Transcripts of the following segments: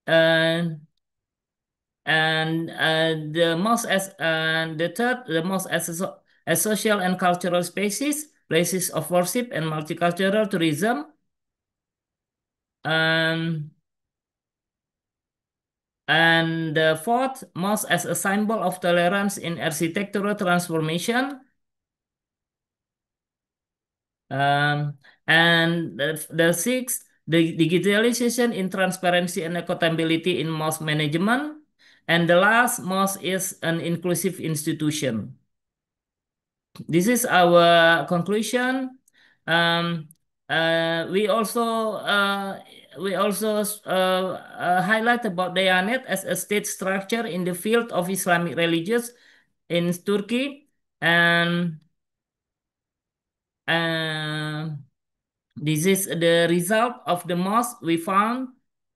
and the third, the most as social and cultural spaces, places of worship and multicultural tourism. Um, and the fourth, mosque as a symbol of tolerance in architectural transformation. Um, and the sixth, the digitalization in transparency and accountability in mosque management. And the last, mosque is an inclusive institution. This is our conclusion. Um, uh, we also uh, we also highlight about Diyanet as a state structure in the field of Islamic religions in Turkey, and uh, this is the result of the mosque we found.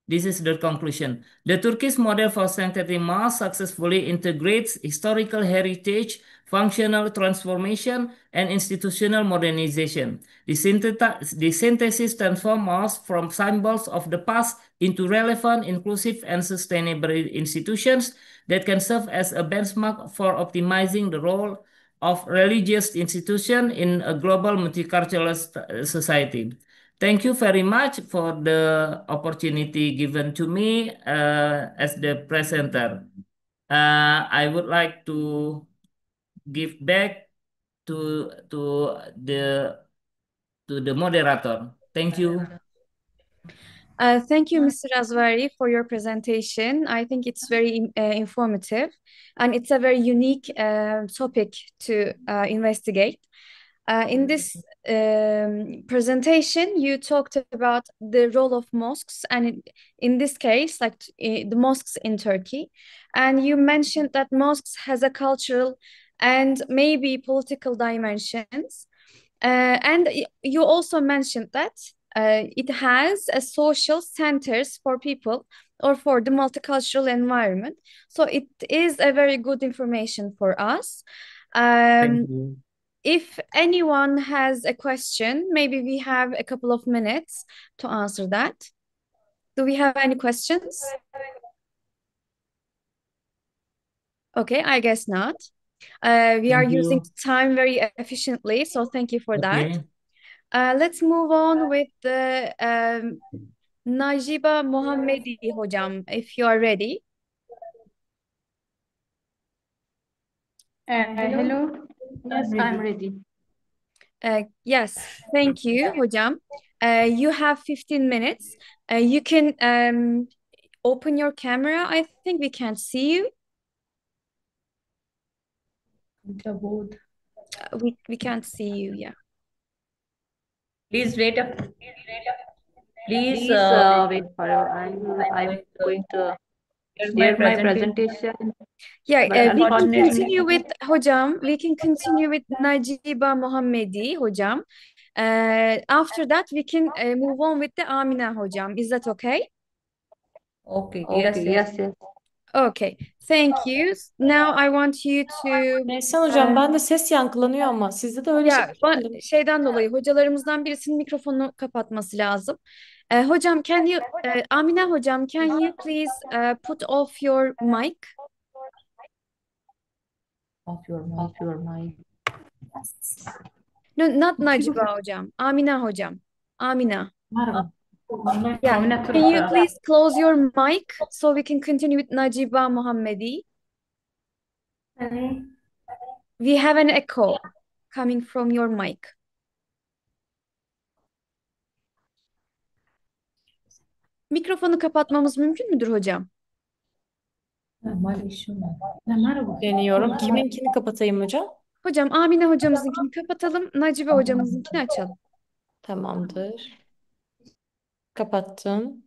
This is the conclusion. The Turkish model for sanctuary mosque successfully integrates historical heritage, functional transformation, and institutional modernization. The synthesis transforms mosques from symbols of the past into relevant, inclusive, and sustainable institutions that can serve as a benchmark for optimizing the role of religious institution in a global multicultural society. Thank you very much for the opportunity given to me as the presenter. I would like to give back to the moderator. Thank you. Thank you, Mr. Azwari, for your presentation. I think it's very informative and it's a very unique topic to investigate. In this presentation, you talked about the role of mosques, and in this case, like the mosques in Turkey, and you mentioned that mosques has a cultural and maybe political dimensions. And you also mentioned that it has a social centers for people or for the multicultural environment. So it is a very good information for us. Thank you. If anyone has a question, maybe we have a couple of minutes to answer that. Do we have any questions? Okay, I guess not. We are Thank using you. time very efficiently, so thank you for that. Okay. Let's move on with the Najiba Mohammedi hocam, if you are ready. Hello. Yes, I'm ready. Yes, thank you hocam. You have 15 minutes. You can open your camera. I think we can't see you. We can't see you, yeah. Please wait. Please wait for I'm going to share my presentation. Yeah, But we can unfortunately, continue with hocam. We can continue with Najiba Mohammedi hocam. After that, we can move on with the Amina hocam. Is that okay? okay. Yes. Okay, thank you. Now I want you to Neyse hocam ben de ses yankılanıyor ama sizde de öyle ya şey mi? şeyden dolayı hocalarımızdan birisinin mikrofonu kapatması lazım. Hocam, can you Amina hocam, can you please put off your mic? Off your mic. No, not Naciba hocam. Amina hocam. Amina. Merhaba. Yeah. Can you please close your mic so we can continue with Naciba Mohammedi? We have an echo coming from your mic. Mikrofonu kapatmamız mümkün müdür hocam? Deniyorum. Kiminkini kapatayım hocam? Hocam Amine hocamızınkini kapatalım, Nacibe hocamızınkini açalım. Tamamdır. Kapattım.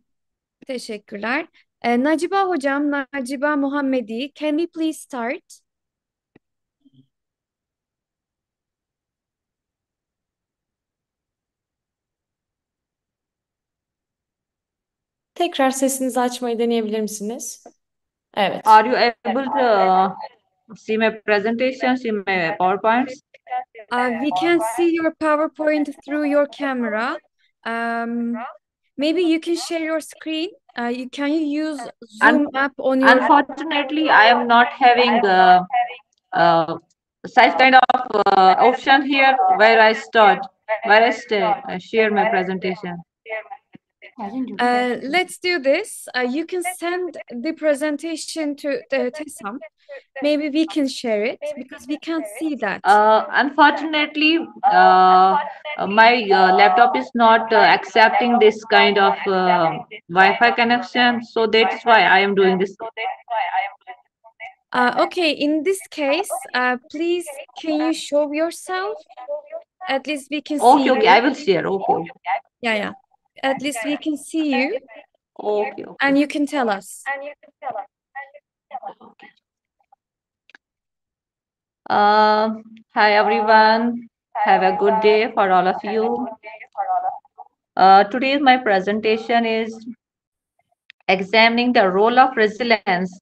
Teşekkürler. Naciba hocam, Naciba Muhammedi, can we please start? Tekrar sesinizi açmayı deneyebilir misiniz? Evet. Are you able to see my presentation, see my PowerPoints? We can see your PowerPoint through your camera. Maybe you can share your screen. Can you use Zoom app on your? Unfortunately, I am not having uh, such kind of option here where I share my presentation. Let's do this. You can send the presentation to the TESAM. Maybe we can share it because we can't see that. Unfortunately, my laptop is not accepting this kind of Wi-Fi connection, so that's why I am doing this. Okay, in this case, please can you show yourself? At least we can see Okay, you. okay, I will share. Okay, Yeah, yeah. At least we can see you okay, okay. and you can tell us. Hi everyone. Have a good day for all of you. Today's my presentation is examining the role of resilience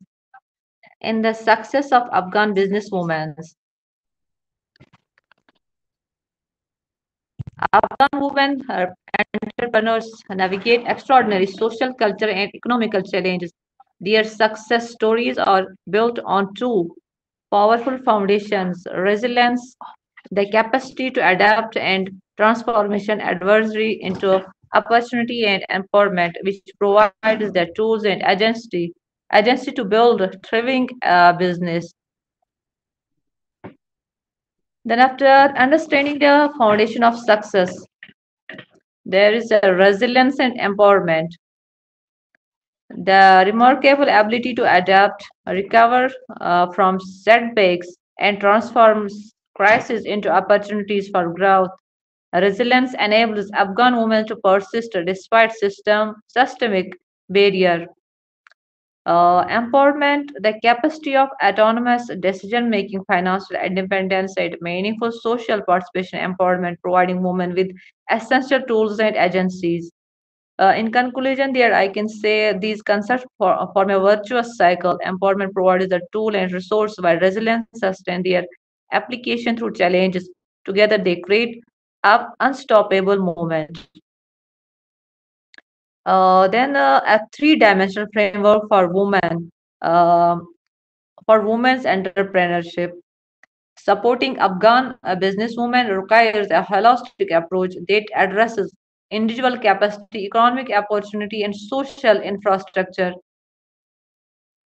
in the success of Afghan businesswomen. Afghan women entrepreneurs navigate extraordinary social, cultural, and economical challenges. Their success stories are built on two powerful foundations: resilience, the capacity to adapt, and transformation adversity into opportunity, and empowerment, which provides the tools and agency to build a thriving business. Then, after understanding the foundation of success, there is a resilience and empowerment. The remarkable ability to adapt, recover from setbacks, and transform crises into opportunities for growth. Resilience enables Afghan women to persist despite systemic barrier. Empowerment, the capacity of autonomous decision making, financial independence, and meaningful social participation. Empowerment, providing women with essential tools and agencies. In conclusion, there I can say these concepts form a virtuous cycle. Empowerment provides the tool and resource, while resilience sustains their application through challenges. Together, they create an unstoppable movement. Then a three-dimensional framework uh, for women's entrepreneurship. Supporting Afghan businesswomen requires a holistic approach that addresses individual capacity, economic opportunity, and social infrastructure.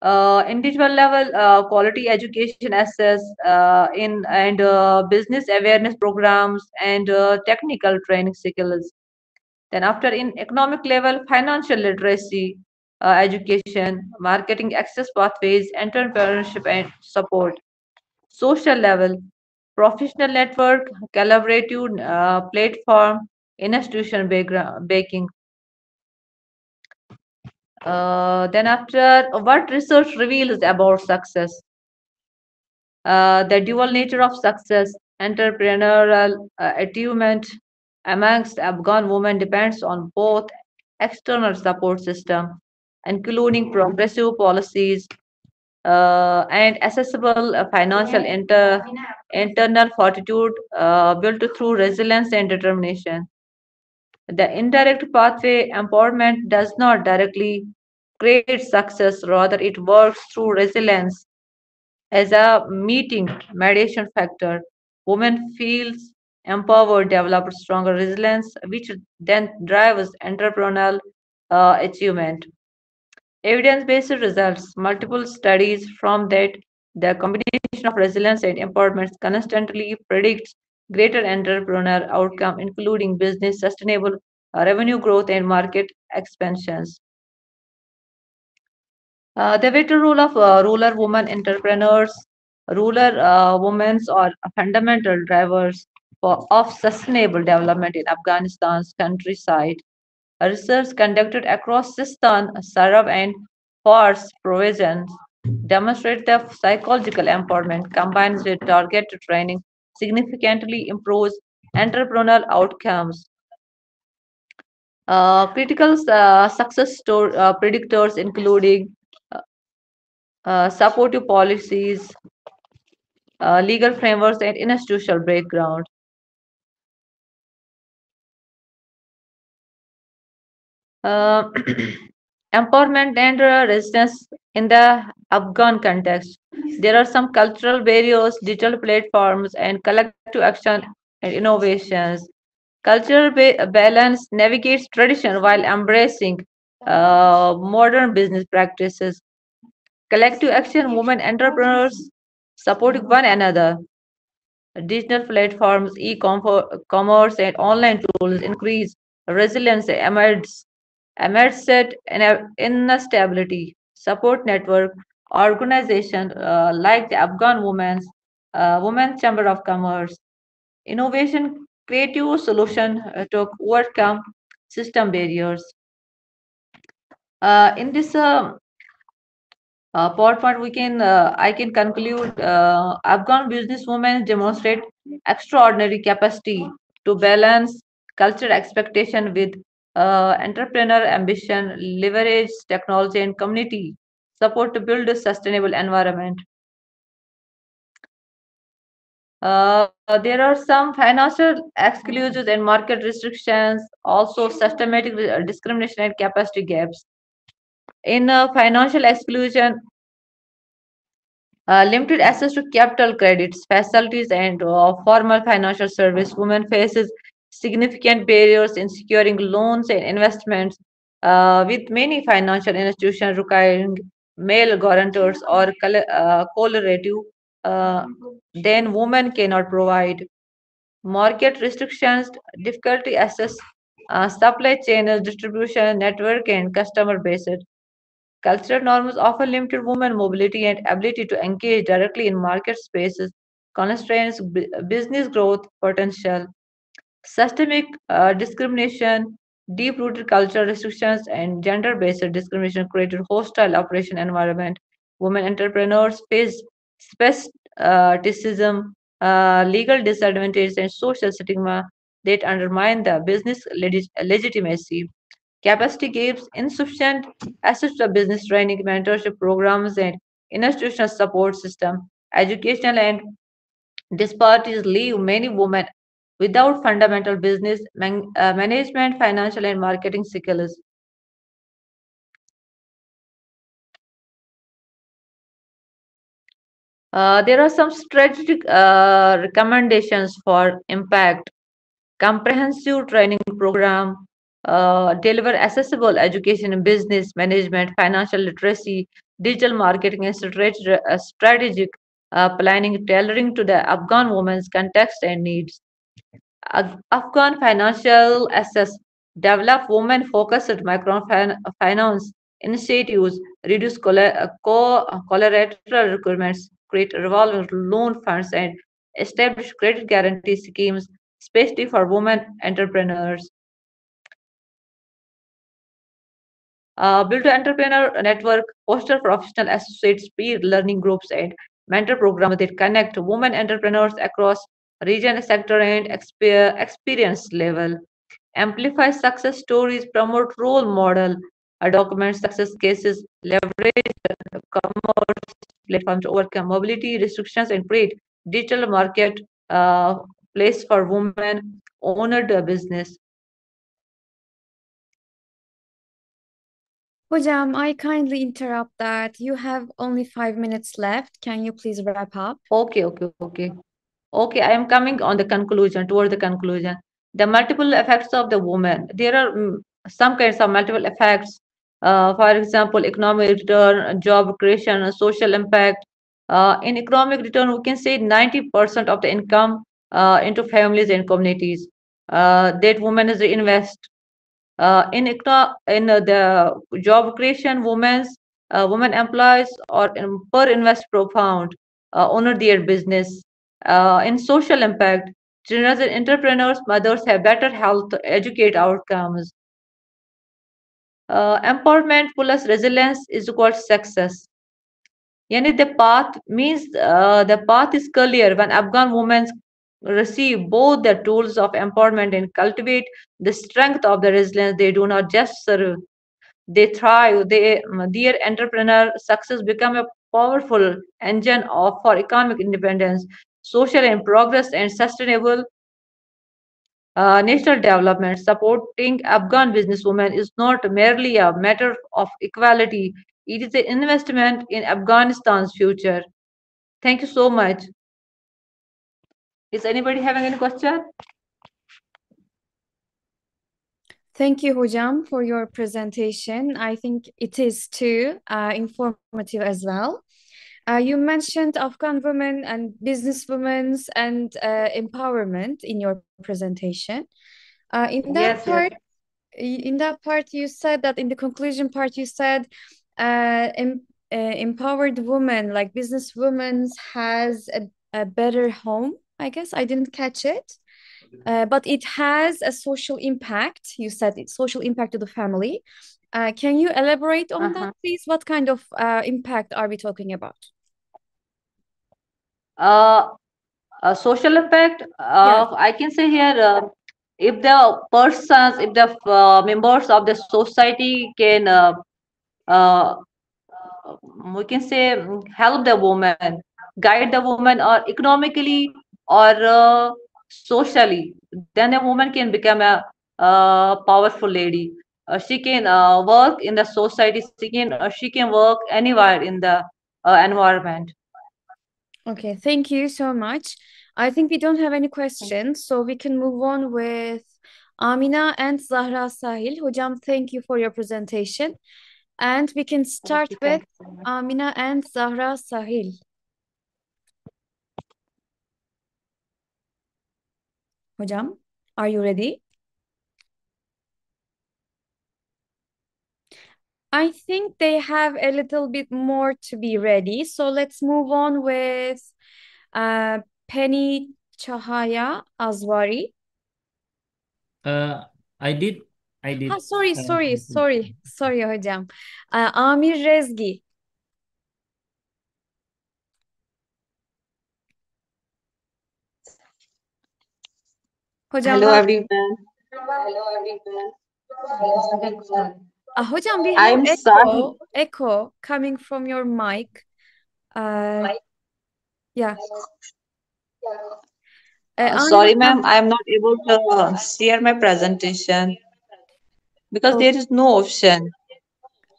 Individual level quality education access in and business awareness programs and technical training skills. Then after in economic level, financial literacy, education, marketing access pathways, entrepreneurship and support. Social level, professional network, collaborative platform, institution baking. Then after what research reveals about success, the dual nature of success, entrepreneurial achievement amongst Afghan women depends on both external support system, including progressive policies and accessible financial internal fortitude built through resilience and determination. The indirect pathway empowerment does not directly create success, rather, it works through resilience as a mediation factor. Women feels empowered, develop stronger resilience, which then drives entrepreneurial achievement. Evidence-based results, multiple studies from that the combination of resilience and empowerment constantly predicts greater entrepreneurial outcome, including business sustainable revenue growth and market expansions. The vital role of rural women entrepreneurs. Rural women are fundamental drivers of sustainable development in Afghanistan's countryside. Research conducted across Sistan, Sarab, and Fars provinces demonstrate that psychological empowerment combined with targeted training significantly improves entrepreneurial outcomes. Critical predictors including uh, supportive policies, legal frameworks, and institutional background. Uh, empowerment and resistance in the Afghan context. There are some cultural barriers, digital platforms, and collective action and innovations. Cultural balance navigates tradition while embracing modern business practices. Collective action, women entrepreneurs supporting one another. Digital platforms, e-commerce, and online tools increase resilience amidst instability. Support network organization like the Afghan Women's Chamber of Commerce. Innovation, creative solution to overcome system barriers. In this PowerPoint, I can conclude Afghan businesswomen demonstrate extraordinary capacity to balance cultural expectation with entrepreneur ambition, leverage technology and community support to build a sustainable environment. There are some financial exclusions and market restrictions, also systematic discrimination and capacity gaps. In financial exclusion, limited access to capital credits, facilities, and formal financial service. Women faces significant barriers in securing loans and investments, with many financial institutions requiring male guarantors or collaborative uh, then women cannot provide. Market restrictions, difficulty access, supply chain distribution network, and customer base. Cultural norms often limited women mobility and ability to engage directly in market spaces, constrains business growth potential. Systemic discrimination, deep-rooted cultural restrictions, and gender-based discrimination created hostile operation environment. Women entrepreneurs face speciesism, legal disadvantage, and social stigma that undermine the business legitimacy. Capacity gaps, insufficient access to business training, mentorship programs, and institutional support system. Educational and disparities leave many women without fundamental business management, financial, and marketing skills. There are some strategic recommendations for impact. Comprehensive training program, deliver accessible education in business management, financial literacy, digital marketing, and strategic planning tailoring to the Afghan women's context and needs. Afghan financial access, develop women-focused microfinance initiatives, reduce collateral requirements, create revolving loan funds, and establish credit guarantee schemes, especially for women entrepreneurs. Build an entrepreneur network, foster professional associates, peer learning groups, and mentor programs that connect women entrepreneurs across region, sector, and experience level. Amplify success stories, promote role model, document success cases, leverage commerce platforms to overcome mobility restrictions, and create digital market place for women owner the business. Hocam, I kindly interrupt that. You have only 5 minutes left. Can you please wrap up? Okay, I am coming on the conclusion, toward the conclusion. The multiple effects of the woman. There are some kinds of multiple effects. For example, economic return, job creation, and social impact. In economic return, we can say 90% of the income into families and communities that women is invest. The job creation, women employees or per invest profound honor their business. In social impact, children and entrepreneurs, mothers have better health, educate outcomes. Empowerment plus resilience is equal to success. Yani the path is clear when Afghan women receive both the tools of empowerment and cultivate the strength of the resilience. They do not just serve, they thrive. Their entrepreneur success become a powerful engine for economic independence, social and progress, and sustainable national development. Supporting Afghan businesswomen is not merely a matter of equality, it is an investment in Afghanistan's future. Thank you so much. Is anybody having any question? Thank you, Hojam, for your presentation. I think it is too informative as well. You mentioned Afghan women and businesswomen and empowerment in your presentation. In that Yes, part, yes. in that part, you said that in the conclusion part, you said empowered woman, like businesswomen, has a better home. I guess I didn't catch it. But it has a social impact. You said it's social impact to the family. Can you elaborate on that, please? What kind of impact are we talking about? Social impact, Yes. I can say here, if the persons, if the members of the society can, uh, we can say, help the woman, guide the woman, or economically or socially, then a woman can become a powerful lady. She can work in the society. She can work anywhere in the environment. Okay, thank you so much. I think we don't have any questions, so we can move on with Amina and Zahra Sahil. Hojam, thank you for your presentation. And we can start Okay, with thank you so much. Amina and Zahra Sahil. Hojam, are you ready? I think they have a little bit more to be ready. So let's move on with Penny Chahaya Azwari. I did. Sorry, hocam. Amir Rezgi. Hocam, Hello everyone. hocam, we have I'm Sahil. echo coming from your mic. Yeah. Sorry, ma'am, I'm not able to share my presentation because there is no option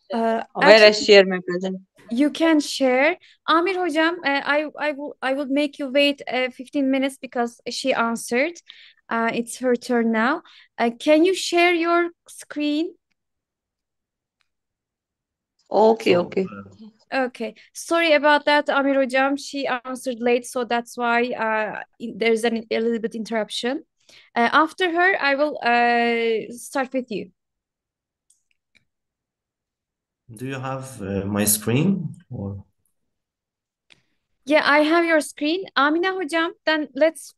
where I Actually, share my presentation. you can share. Amir hocam, I will make you wait 15 minutes because she answered. It's her turn now. Can you share your screen? Okay, okay. Okay, sorry about that, Amir hocam. She answered late, so that's why there's a little bit interruption. After her, I will start with you. Do you have my screen? Or? Yeah, I have your screen. Amina hocam, then let's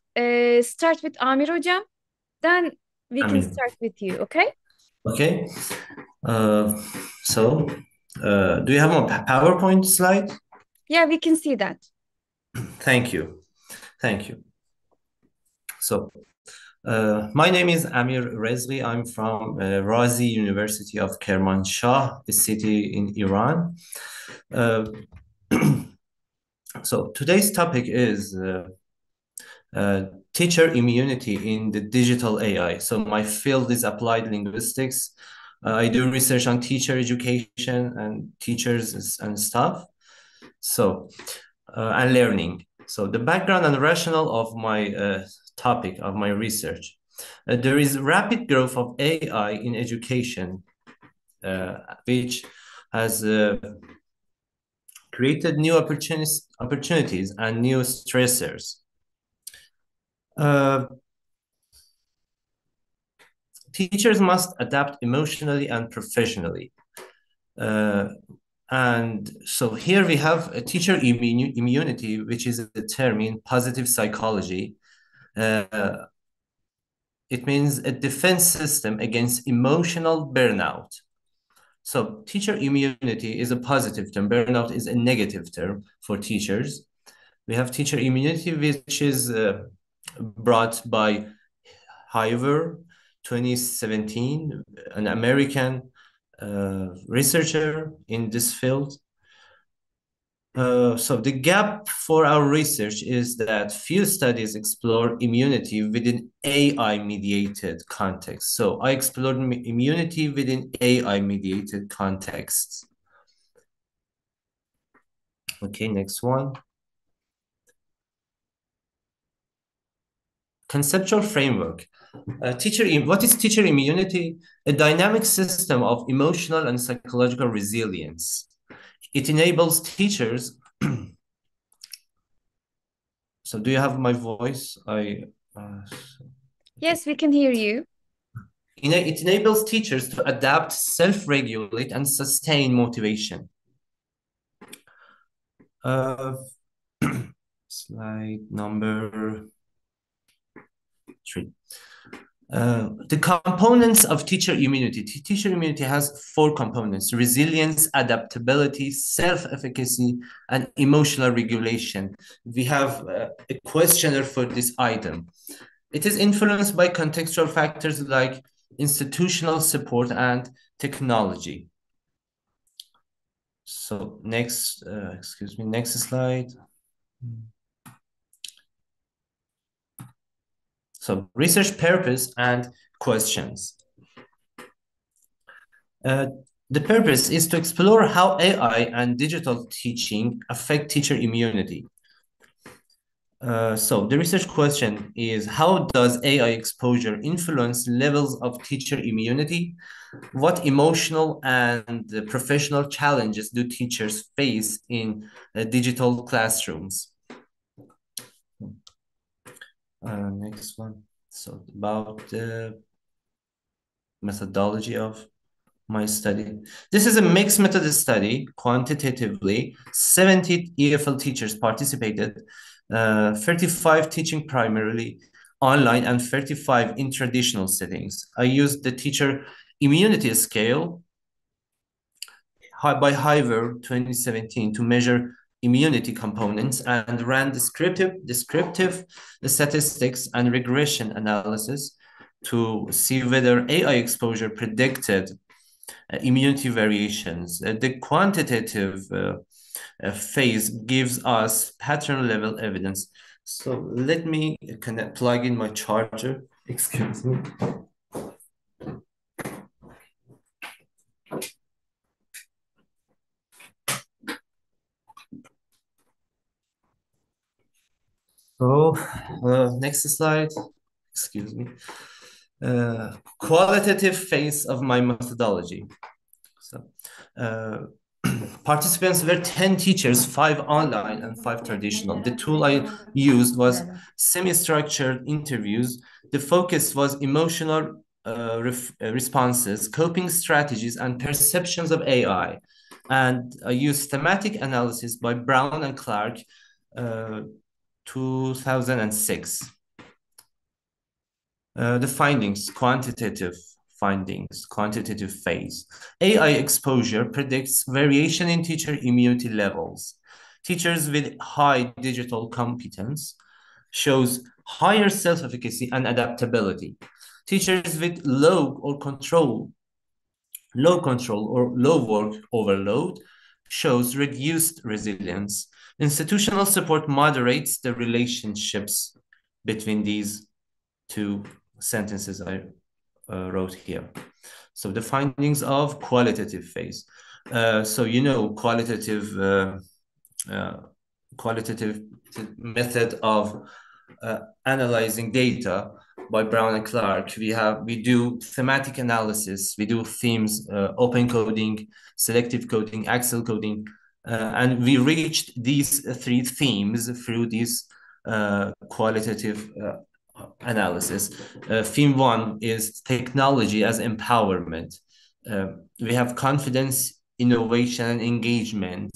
start with Amir hocam. Then we can start with you, okay? Okay. So, do you have a PowerPoint slide? Yeah, we can see that. Thank you. Thank you. So, my name is Amir Rezvi. I'm from Razi University of Kermanshah, a city in Iran. So, today's topic is teacher immunity in the digital AI. So my field is applied linguistics. I do research on teacher education and teachers and staff. So, and learning. So the background and rationale of my topic, of my research. There is rapid growth of AI in education, which has created new opportunities and new stressors. Teachers must adapt emotionally and professionally. And so here we have a teacher immunity, which is a term in positive psychology. It means a defense system against emotional burnout. So teacher immunity is a positive term. Burnout is a negative term for teachers. We have teacher immunity, which is brought by Hoover, 2017, an American researcher in this field. So the gap for our research is that few studies explore immunity within AI-mediated contexts. So I explored immunity within AI-mediated contexts. Okay, next one. Conceptual framework. What is teacher immunity? A dynamic system of emotional and psychological resilience. It enables teachers. So do you have my voice? Yes, we can hear you. It enables teachers to adapt, self-regulate, and sustain motivation. Slide number 3. The components of teacher immunity. Teacher immunity has 4 components: resilience, adaptability, self-efficacy, and emotional regulation. We have a questionnaire for this item. It is influenced by contextual factors like institutional support and technology. So next, next slide. So research purpose and questions. The purpose is to explore how AI and digital teaching affect teacher immunity. So the research question is, how does AI exposure influence levels of teacher immunity? What emotional and professional challenges do teachers face in digital classrooms? Next one. So about the methodology of my study. This is a mixed method study. Quantitatively, 70 EFL teachers participated, 35 teaching primarily online and 35 in traditional settings. I used the teacher immunity scale by Hiver 2017 to measure immunity components and ran descriptive statistics and regression analysis to see whether AI exposure predicted immunity variations. The quantitative phase gives us pattern level evidence. So let me plug in my charger. Excuse me. So next slide. Excuse me. Qualitative phase of my methodology. So participants were 10 teachers, 5 online and 5 traditional. The tool I used was semi-structured interviews. The focus was emotional responses, coping strategies, and perceptions of AI. And I used thematic analysis by Brown and Clark, 2006. The findings, quantitative phase. AI exposure predicts variation in teacher immunity levels. Teachers with high digital competence shows higher self-efficacy and adaptability. Teachers with low control or low work overload shows reduced resilience. Institutional support moderates the relationships between these 2 sentences I wrote here. So the findings of qualitative phase. So you know, qualitative method of analyzing data by Brown and Clark. We do thematic analysis, we do themes, open coding, selective coding, Excel coding, and we reached these 3 themes through this qualitative analysis. Theme 1 is technology as empowerment. We have confidence, innovation, and engagement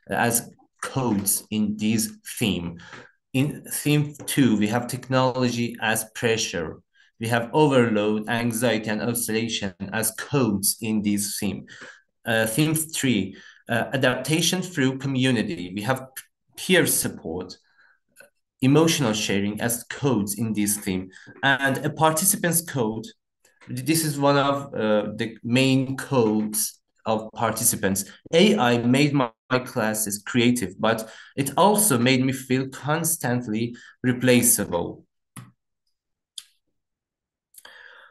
as codes in this theme. In theme 2, we have technology as pressure. We have overload, anxiety, and oscillation as codes in this theme. Theme 3, adaptation through community. We have peer support, emotional sharing as codes in this theme, and a participant's code. This is one of the main codes of participants. AI made my classes creative, but it also made me feel constantly replaceable.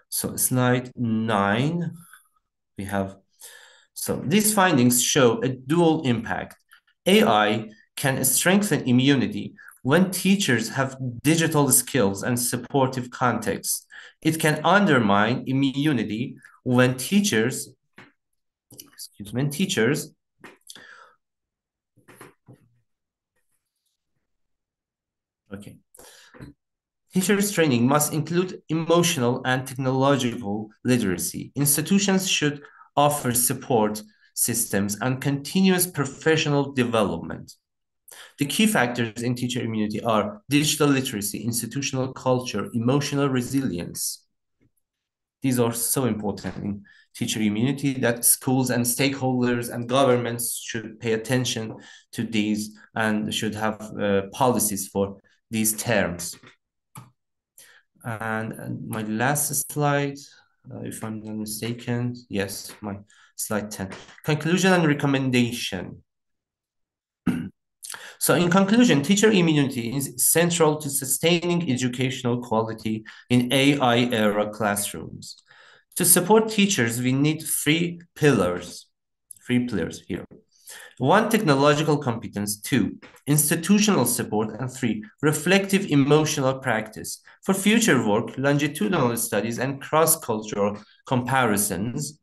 So slide 9, we have, so these findings show a dual impact. AI can strengthen immunity when teachers have digital skills and supportive context. It can undermine immunity when teachers, Teachers' training must include emotional and technological literacy. Institutions should offer support systems and continuous professional development. The key factors in teacher immunity are digital literacy, institutional culture, emotional resilience. These are so important in teacher immunity that schools and stakeholders and governments should pay attention to these and should have policies for these terms. And my last slide, if I'm not mistaken, yes, my slide 10. Conclusion and recommendation. So in conclusion, teacher immunity is central to sustaining educational quality in AI era classrooms. To support teachers, we need three pillars here. 1, technological competence. 2, institutional support. And 3, reflective emotional practice. For future work, longitudinal studies and cross-cultural comparisons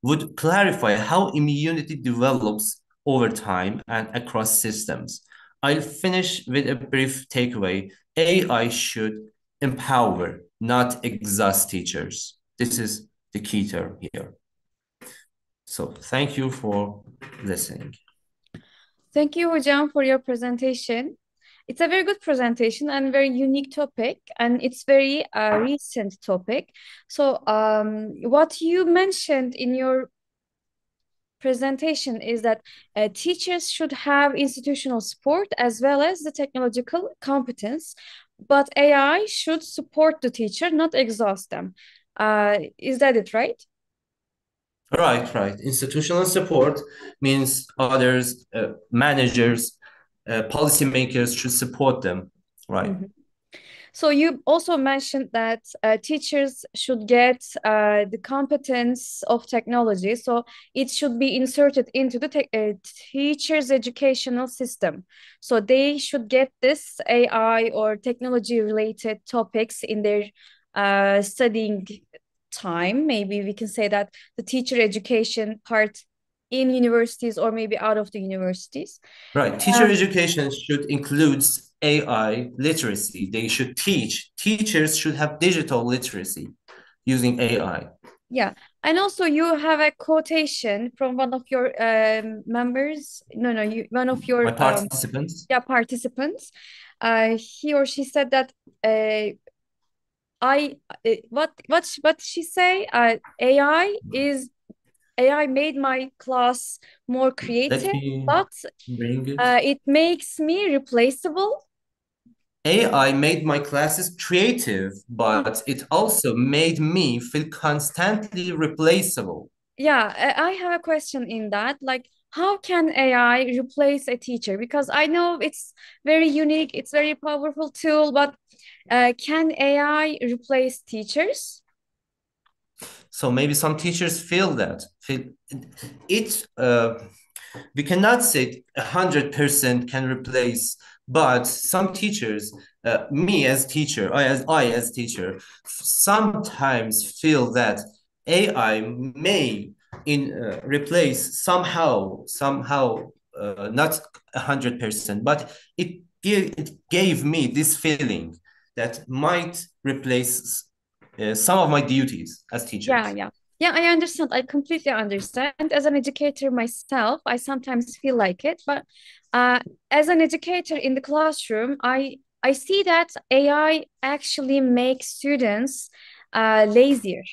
would clarify how immunity develops over time and across systems. I'll finish with a brief takeaway. AI should empower, not exhaust teachers. This is the key term here. So thank you for listening. Thank you, Hocam, for your presentation. It's a very good presentation and very unique topic, and it's very recent topic. So what you mentioned in your presentation is that teachers should have institutional support as well as the technological competence, but AI should support the teacher, not exhaust them. Is that it, right? Right. Institutional support means others, managers, policymakers should support them, right? Mm-hmm. So you also mentioned that teachers should get the competence of technology. So it should be inserted into the teachers' educational system. So they should get this AI or technology-related topics in their studying time. Maybe we can say that the teacher education part in universities or maybe out of the universities. Right. Teacher education should include AI literacy. They should teach. Teachers should have digital literacy using AI. Yeah. And also you have a quotation from one of your members. One of your My participants. Participants. He or she said that what she say? AI made my class more creative, but it makes me replaceable. AI made my classes creative, but it also made me feel constantly replaceable. Yeah, I have a question in that. Like, how can AI replace a teacher? Because I know it's very unique, it's very powerful tool, but can AI replace teachers? So maybe some teachers feel that. We cannot say 100% can replace, but some teachers, me as teacher, I as teacher, sometimes feel that AI may replace somehow, not 100%, but it gave me this feeling that might replace some of my duties as teachers. Yeah, I understand. I completely understand. As an educator myself, I sometimes feel like it. But as an educator in the classroom, I see that AI actually makes students lazier.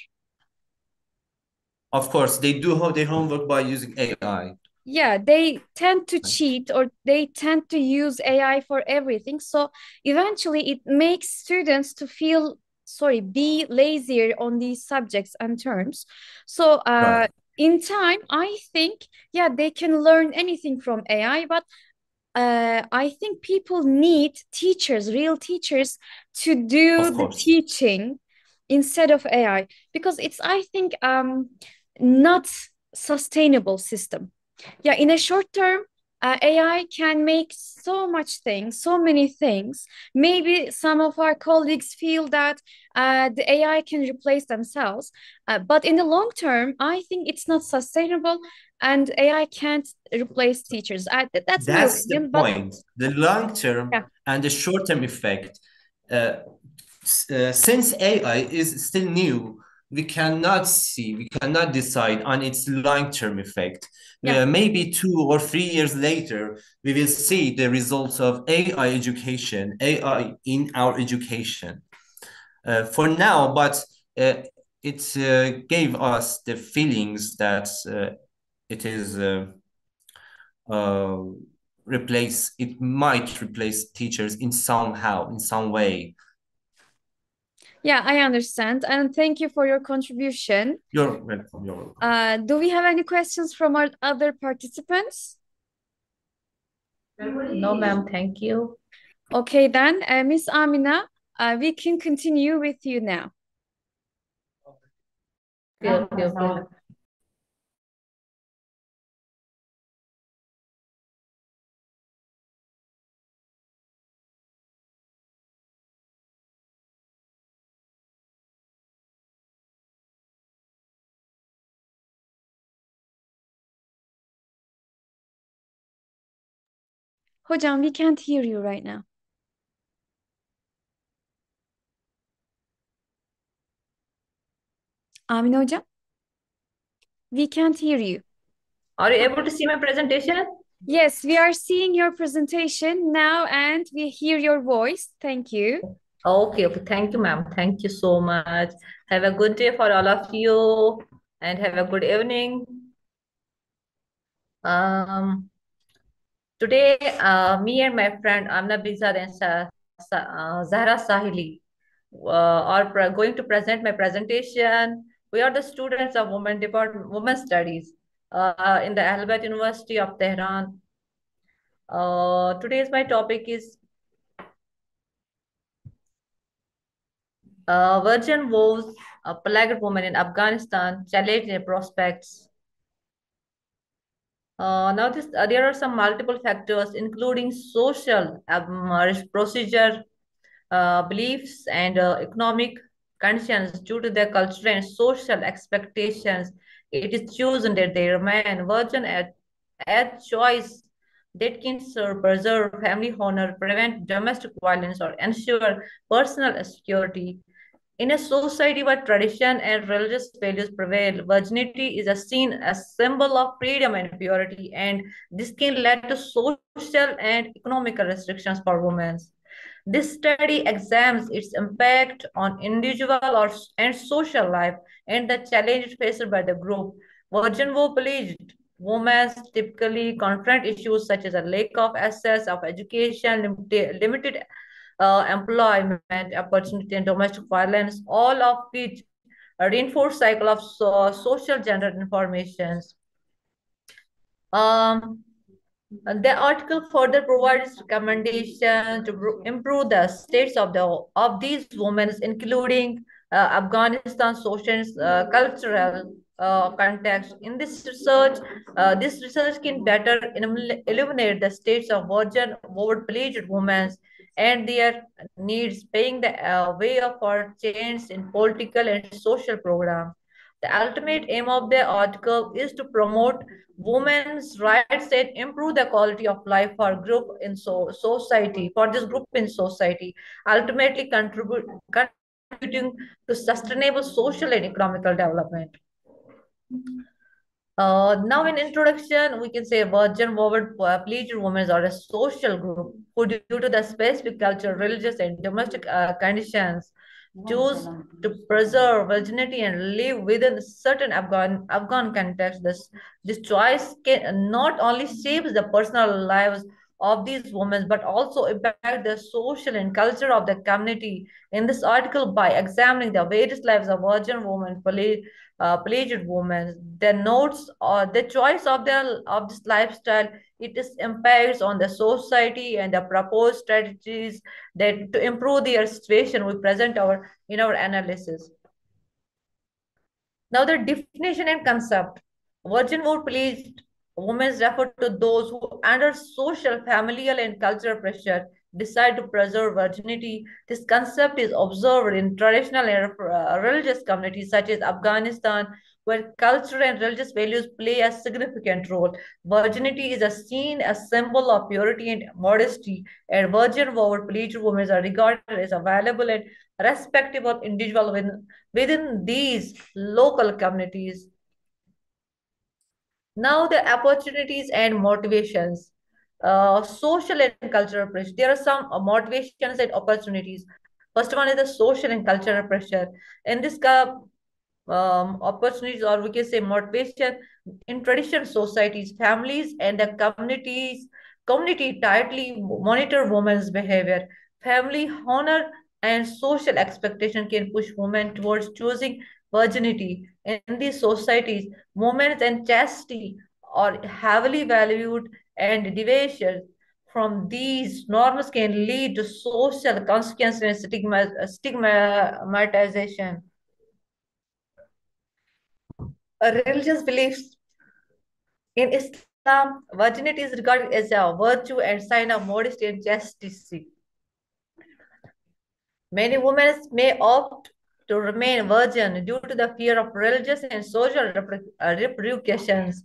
Of course, they do their homework by using AI. Yeah, they tend to cheat or they tend to use AI for everything. So eventually it makes students to be lazier on these subjects and terms. So Right. in time, I think, yeah, they can learn anything from AI, but I think people need teachers, real teachers, to do Of the course. teaching instead of AI, because it's, I think, not sustainable system. Yeah, in a short term, AI can make so much things, so many things. Maybe some of our colleagues feel that the AI can replace themselves, but in the long term, I think it's not sustainable, and AI can't replace teachers. That's my That's the opinion, but point. The long term yeah. and the short term effect. Since AI is still new, we cannot decide on its long term effect. Yeah. Maybe 2 or 3 years later, we will see the results of AI education, AI in our education. For now, but it gave us the feelings that it is it might replace teachers in somehow, in some way. Yeah, I understand. And thank you for your contribution. You're welcome. You're welcome. Do we have any questions from our other participants? No, ma'am, thank you. Okay, then, Miss Amina, we can continue with you now. Okay. Hocam, we can't hear you right now. Amina hocam, we can't hear you. Are you able to see my presentation? Yes, we are seeing your presentation now and we hear your voice. Thank you. Okay. Thank you, ma'am. Thank you so much. Have a good day for all of you and have a good evening. Today, me and my friend Amna Bizad and Zahra Sahili are going to present my presentation. We are the students of Women Department, Women Studies in the Albat University of Tehran. Today's my topic is Virgin Woes, a plagued woman in Afghanistan, challenge and prospects. Now, there are some multiple factors, including social procedure, beliefs, and economic conditions due to their cultural and social expectations. It is chosen that they remain virgin at choice that can serve, preserve family honor, prevent domestic violence, or ensure personal security. In a society where tradition and religious values prevail, virginity is a seen as symbol of freedom and purity, and this can lead to social and economical restrictions for women. This study examines its impact on individual and social life and the challenges faced by the group. Virgin Woe-pledged women typically confront issues such as a lack of access of education, limited employment opportunity, and domestic violence, all of which reinforce cycle of social gender informations. The article further provides recommendations to improve the states of these women, including Afghanistan social cultural context. In this research can better illuminate the states of virgin overplayed women and their needs, paving the way for change in political and social programs. The ultimate aim of the article is to promote women's rights and improve the quality of life for group in society, for this group in society, ultimately contributing to sustainable social and economical development. Now, in introduction, we can say virgin pleasure women are a social group who, due to the specific cultural, religious, and domestic conditions, choose to preserve virginity and live within certain Afghan context. This choice can not only shapes the personal lives of these women, but also impact the social and culture of the community. In this article, by examining the various lives of virgin women, pledged women. Their notes or the choice of this lifestyle, it is impacts on the society and the proposed strategies that to improve their situation we present our in our analysis. Now, the definition and concept. Virgin would please women refer to those who, under social, familial, and cultural pressure, decide to preserve virginity. This concept is observed in traditional and religious communities such as Afghanistan, where cultural and religious values play a significant role. Virginity is a seen as symbol of purity and modesty, and virgin vow pleased women are regarded as a valuable and respectable individual within these local communities. Now, the opportunities and motivations, social and cultural pressure. There are some motivations and opportunities. First one is the social and cultural pressure. In this opportunities, or we can say motivation, in traditional societies, families and the community tightly monitor women's behavior. Family honor and social expectation can push women towards choosing virginity. In these societies, women and chastity are heavily valued, and deviation from these norms can lead to social consequences and stigmatization. Religious beliefs. In Islam, virginity is regarded as a virtue and sign of modesty and chastity. Many women may opt to remain virgin due to the fear of religious and social repercussions.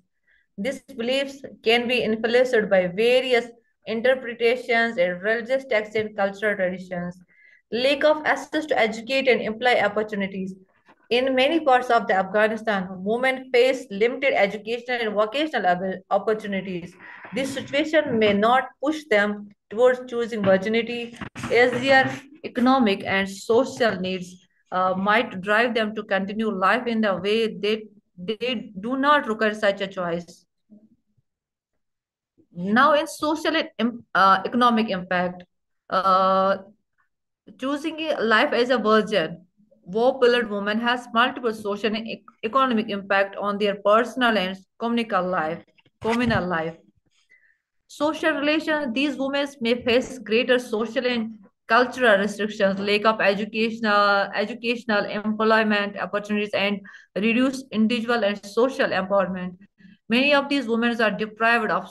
These beliefs can be influenced by various interpretations and religious texts and cultural traditions. Lack of access to educate and employ opportunities. In many parts of the Afghanistan, women face limited educational and vocational opportunities. This situation may not push them towards choosing virginity, as their economic and social needs might drive them to continue life in the way they do not require such a choice. Now, in social and economic impact, uh, choosing a life as a virgin, war-pillared woman has multiple social and economic impact on their personal and communal life. Social relations, these women may face greater social and cultural restrictions, lack of educational employment opportunities, and reduced individual and social empowerment. Many of these women are deprived of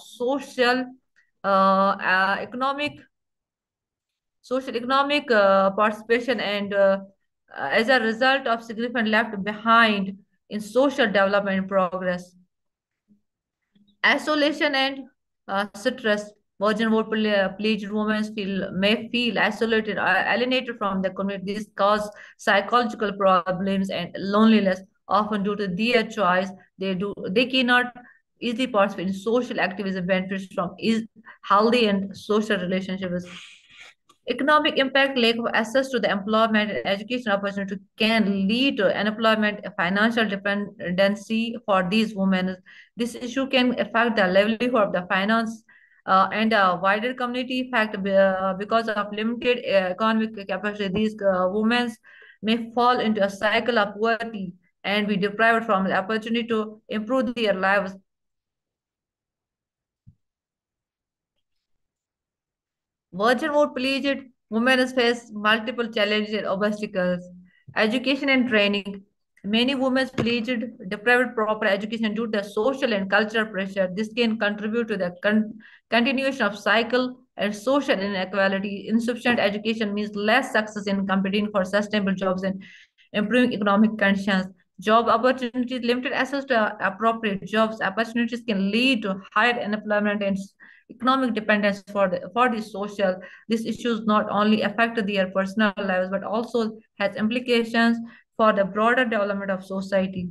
economic participation, and as a result of significant left behind in social development and progress. Isolation and stress. Virgin would pledged women may feel isolated or alienated from the community. This cause psychological problems and loneliness, often due to their choice. They cannot easily participate in social activism benefits from healthy and social relationships. Economic impact, lack of access to the employment and education opportunity can lead to unemployment, financial dependency for these women. This issue can affect the livelihood of the finance and a wider community. In fact, because of limited economic capacity, these women may fall into a cycle of poverty and be deprived from the opportunity to improve their lives. Virgin would pledged women face multiple challenges and obstacles. Education and training. Many women pledged deprived proper education due to the social and cultural pressure. This can contribute to the continuation of cycle and social inequality. Insufficient education means less success in competing for sustainable jobs and improving economic conditions. Job opportunities, limited access to appropriate jobs opportunities can lead to higher unemployment and economic dependence for the social. These issues not only affect their personal lives but also has implications for the broader development of society.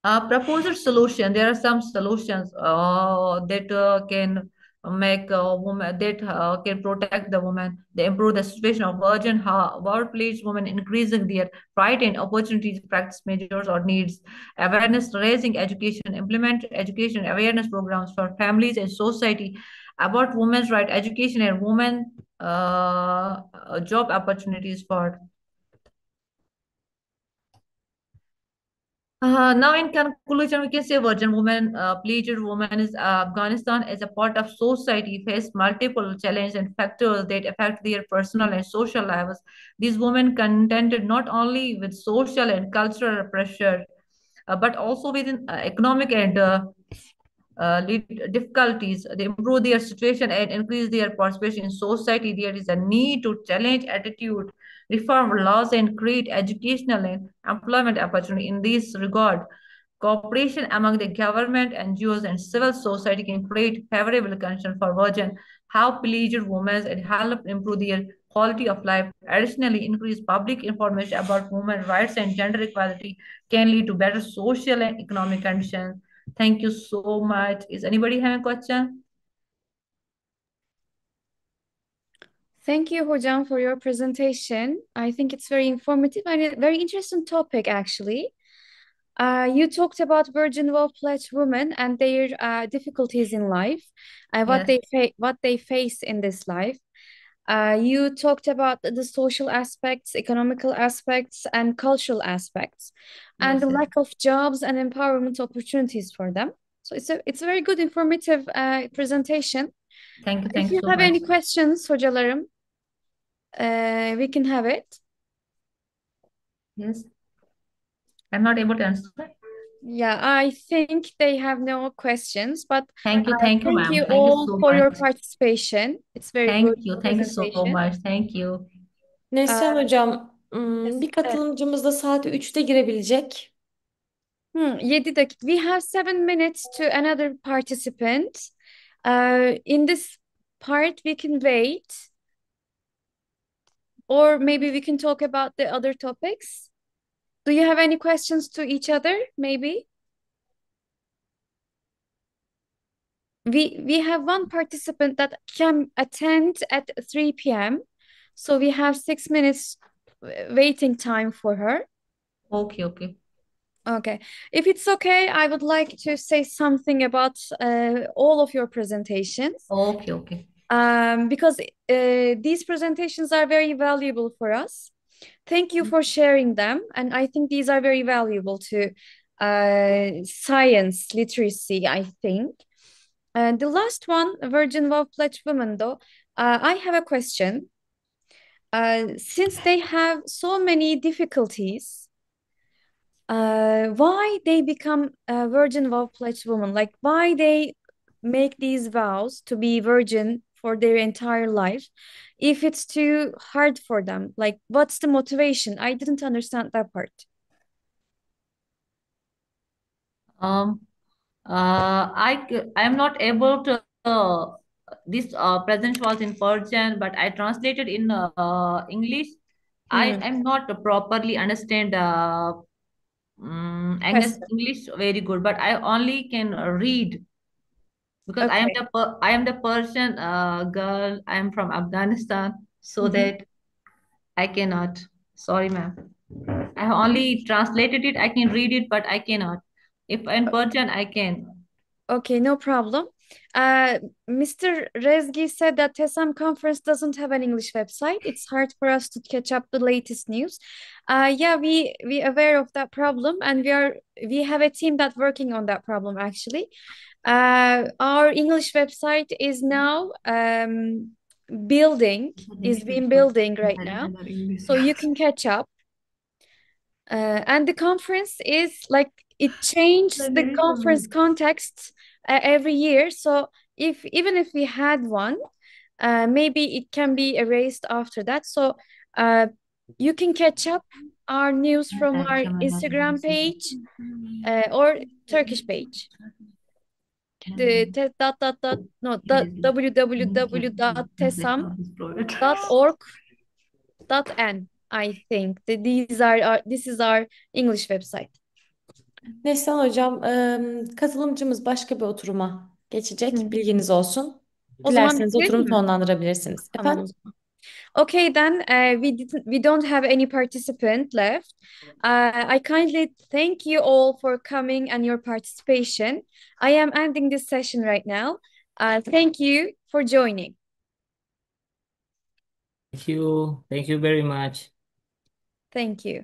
Proposed solution. There are some solutions that can make a woman that can protect the woman. They improve the situation of virgin workplace women, increasing their right and opportunities, practice measures or needs, awareness raising, education, implement education awareness programs for families and society about women's right, education and women job opportunities for. Now, in conclusion, we can say Virgin women, pleasure women is Afghanistan as a part of society face multiple challenges and factors that affect their personal and social lives. These women contended not only with social and cultural pressure, but also with economic and difficulties. They improve their situation and increase their participation in society. There is a need to challenge attitude, reform laws, and create educational and employment opportunity. In this regard, cooperation among the government, NGOs, and civil society can create favorable conditions for virgin, help pleasure women, and help improve their quality of life. Additionally, increase public information about women's rights and gender equality can lead to better social and economic conditions. Thank you so much. Is anybody having a question? Thank you, Hojam, for your presentation. I think it's very informative and a very interesting topic, actually. You talked about Virgin Wolf pledged women and their difficulties in life, and Yes. what they face in this life. You talked about the social aspects, economical aspects, and cultural aspects, and Yes, the yes. lack of jobs and empowerment opportunities for them. So it's a very good informative presentation. Thank you. If Thank you you so have much. any questions, hocalarım, we can have it. Yes. I'm not able to answer. Yeah, I think they have no questions, but Thank you, thank ma'am. you Thank you all so for your much. participation. It's very good Thank you so presentation. much. Thank you. Neslihan Hocam, Yes, bir katılımcımız da saat 3'te girebilecek. 7 dakika. We have 7 minutes to another participant. In this part, we can wait, or maybe we can talk about the other topics. Do you have any questions to each other, maybe? We have one participant that can attend at 3 p.m. So we have 6 minutes waiting time for her. Okay, okay. Okay. If it's okay, I would like to say something about all of your presentations. Okay, okay. Because these presentations are very valuable for us. Thank you for sharing them. And I think these are very valuable to science literacy, I think. And the last one, Virgin Love Pledge Women, though, I have a question. Since they have so many difficulties, why they become a Virgin Love Pledge Woman? Like, why they make these vows to be virgin for their entire life if it's too hard for them? Like, what's the motivation? I didn't understand that part. I'm not able to. This present was in Persian, but I translated in English. I Hmm. am not properly understand Yes. English very good, but I only can read because Okay. I am the Persian girl. I am from Afghanistan, so Mhm. that I cannot. Sorry, ma'am. I have only translated it. I can read it, but I cannot. If in Persian, I can. Okay, no problem. Mr. Rezgi said that TESAM conference doesn't have an English website. It's hard for us to catch up the latest news. Yeah, we aware of that problem, and we have a team that working on that problem actually. Our English website is now being building right now, so you can catch up. And the conference is like it changed the conference context every year. So even if we had one, maybe it can be erased after that. So you can catch up our news from our Instagram page or Turkish page. The www.tesam.org.n. I think this is our English website. Neslihan Hocam, katılımcımız başka bir oturuma geçecek. Bilginiz olsun. O zaman Dilerseniz bitirelim oturumu mi? sonlandırabilirsiniz. Tamam o Efendim? zaman. Okay, then we don't have any participant left. I kindly thank you all for coming and your participation. I am ending this session right now. Thank you for joining. Thank you. Thank you very much. Thank you.